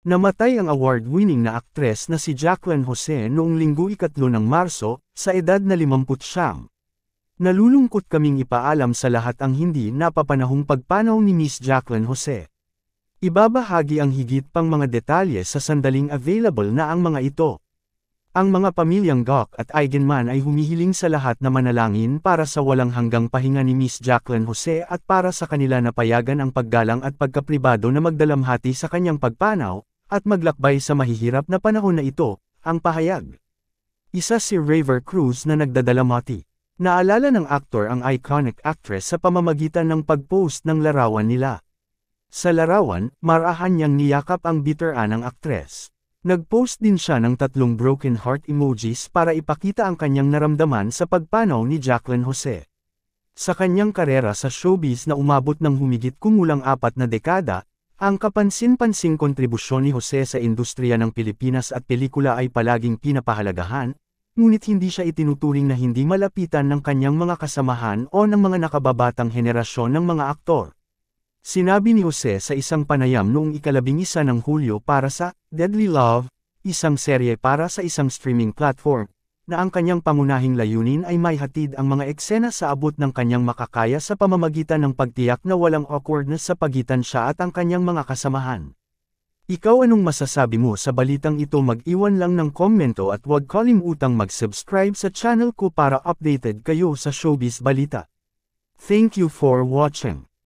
Namatay ang award-winning na aktres na si Jacqueline Jose noong Linggo 3 ng Marso, sa edad na 59. Nalulungkot kaming ipaalam sa lahat ang hindi napapanahong pagpanaw ni Miss Jacqueline Jose. Ibabahagi ang higit pang mga detalye sa sandaling available na ang mga ito. Ang mga pamilyang Gok at Eigenman ay humihiling sa lahat na manalangin para sa walang hanggang pahinga ni Miss Jacqueline Jose at para sa kanila na payagan ang paggalang at pagkapribado na magdalamhati sa kanyang pagpanaw, at maglakbay sa mahihirap na panahon na ito, ang pahayag. Isa si Raver Cruz na nagdadalamhati. Naalala ng aktor ang iconic actress sa pamamagitan ng pag-post ng larawan nila. Sa larawan, marahan niyang niyakap ang biteranang aktres. Nag-post din siya ng 3 broken heart emojis para ipakita ang kanyang naramdaman sa pagpanaw ni Jacqueline Jose. Sa kanyang karera sa showbiz na umabot ng humigit kumulang 4 na dekada, ang kapansin-pansing kontribusyon ni Jose sa industriya ng Pilipinas at pelikula ay palaging pinapahalagahan, ngunit hindi siya itinuturing na hindi malapitan ng kanyang mga kasamahan o ng mga nakababatang henerasyon ng mga aktor. Sinabi ni Jose sa isang panayam noong 11 ng Hulyo para sa Deadly Love, isang serye para sa isang streaming platform, na ang kanyang pangunahing layunin ay maihatid ang mga eksena sa abot ng kanyang makakaya sa pamamagitan ng pagtiyak na walang awkwardness sa pagitan siya at ang kanyang mga kasamahan. Ikaw, anong masasabi mo sa balitang ito? Mag-iwan lang ng komento at huwag kalimutang mag-subscribe sa channel ko para updated kayo sa showbiz balita. Thank you for watching.